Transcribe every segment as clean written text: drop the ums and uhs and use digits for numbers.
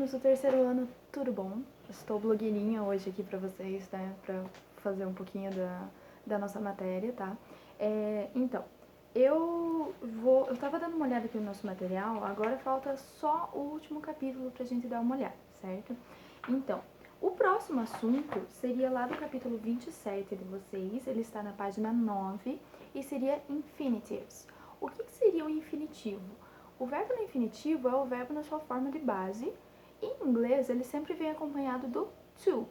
alunos do terceiro ano, tudo bom? Estou blogueirinha hoje aqui pra vocês, né, pra fazer um pouquinho da nossa matéria, tá? Então, eu tava dando uma olhada aqui no nosso material, agora falta só o último capítulo pra gente dar uma olhada, certo? Então, o próximo assunto seria lá do capítulo 27 de vocês, ele está na página 9 e seria infinitives. O que seria o infinitivo? O verbo no infinitivo é o verbo na sua forma de base. Em inglês, ele sempre vem acompanhado do to,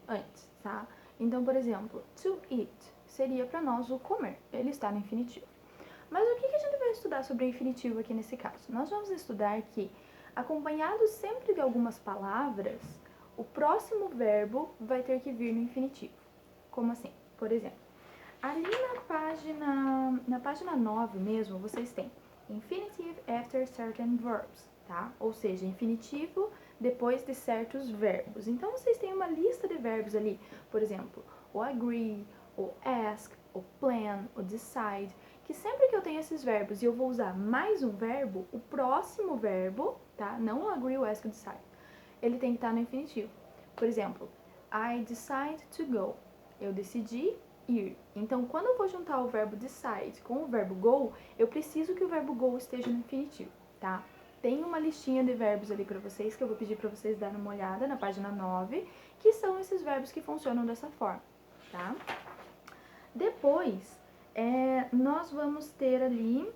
antes, tá? Então, por exemplo, to eat seria para nós o comer. Ele está no infinitivo. Mas o que a gente vai estudar sobre o infinitivo aqui nesse caso? Nós vamos estudar que, acompanhado sempre de algumas palavras, o próximo verbo vai ter que vir no infinitivo. Como assim? Por exemplo, ali na página 9 mesmo, vocês têm infinitive after certain verbs, tá? Ou seja, infinitivo depois de certos verbos. Então, vocês têm uma lista de verbos ali, por exemplo, o agree, o ask, o plan, o decide, que sempre que eu tenho esses verbos e eu vou usar mais um verbo, o próximo verbo, tá? Não o agree, o ask, o decide, ele tem que estar no infinitivo. Por exemplo, I decide to go. Eu decidi ir. Então, quando eu vou juntar o verbo decide com o verbo go, eu preciso que o verbo go esteja no infinitivo, tá? Tem uma listinha de verbos ali pra vocês, que eu vou pedir pra vocês darem uma olhada na página 9, que são esses verbos que funcionam dessa forma, tá? Depois, nós vamos ter ali,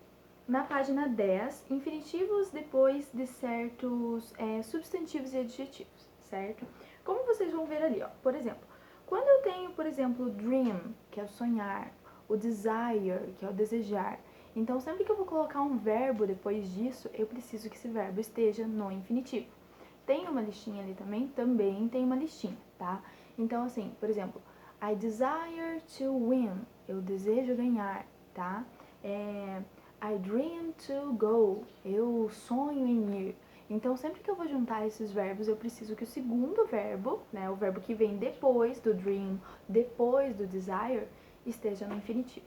na página 10, infinitivos depois de certos substantivos e adjetivos, certo? Como vocês vão ver ali, ó, por exemplo, quando eu tenho, por exemplo, dream, que é o sonhar, o desire, que é o desejar, então sempre que eu vou colocar um verbo depois disso, eu preciso que esse verbo esteja no infinitivo. Tem uma listinha ali também tem uma listinha, tá? Então, assim, por exemplo, I desire to win, eu desejo ganhar, tá? I dream to go, eu sonho em ir. Então, sempre que eu vou juntar esses verbos, eu preciso que o segundo verbo, né, o verbo que vem depois do dream, depois do desire, esteja no infinitivo.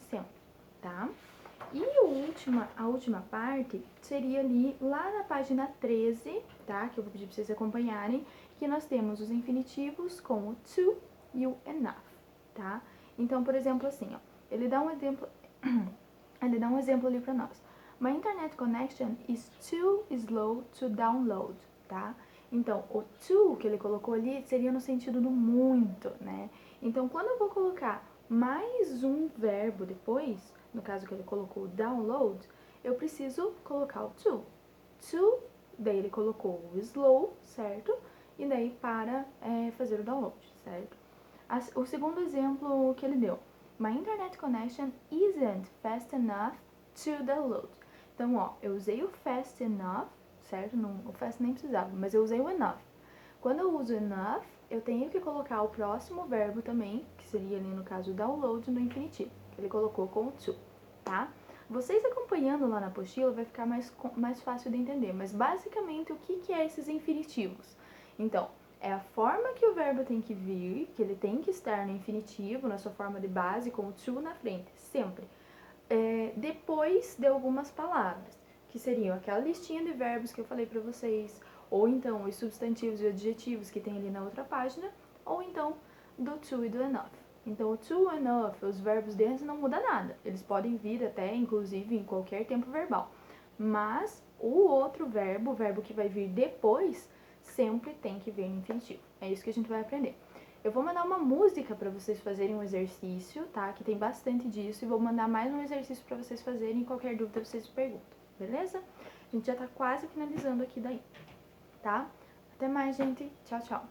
Sempre, tá? E a última parte seria ali, lá na página 13, tá? Que eu vou pedir pra vocês acompanharem, que nós temos os infinitivos com o to e o enough, tá? Então, por exemplo, assim, ó, ele dá um exemplo ali pra nós. My internet connection is too slow to download, tá? Então, o to que ele colocou ali seria no sentido do muito, né? Então, quando eu vou colocar mais um verbo depois, no caso que ele colocou download, eu preciso colocar o to. To, daí ele colocou o slow, certo? E daí para fazer o download, certo? O segundo exemplo que ele deu, my internet connection isn't fast enough to download. Então, ó, eu usei o fast enough, certo? Não, o fast nem precisava, mas eu usei o enough. Quando eu uso enough, eu tenho que colocar o próximo verbo também, que seria ali no caso download, no infinitivo, que ele colocou com o to, tá? Vocês acompanhando lá na apostila vai ficar mais fácil de entender, mas basicamente o que é esses infinitivos? Então, é a forma que o verbo tem que vir, que ele tem que estar no infinitivo, na sua forma de base, com o to na frente, sempre. Depois de algumas palavras, que seriam aquela listinha de verbos que eu falei pra vocês, ou então os substantivos e adjetivos que tem ali na outra página, ou então do to e do enough. Então, o to, enough, os verbos deles não muda nada. Eles podem vir até, inclusive, em qualquer tempo verbal. Mas o outro verbo, o verbo que vai vir depois, sempre tem que vir no infinitivo. É isso que a gente vai aprender. Eu vou mandar uma música para vocês fazerem um exercício, tá? Que tem bastante disso. E vou mandar mais um exercício para vocês fazerem. Qualquer dúvida vocês perguntam, beleza? A gente já tá quase finalizando aqui daí, tá? Até mais, gente. Tchau, tchau.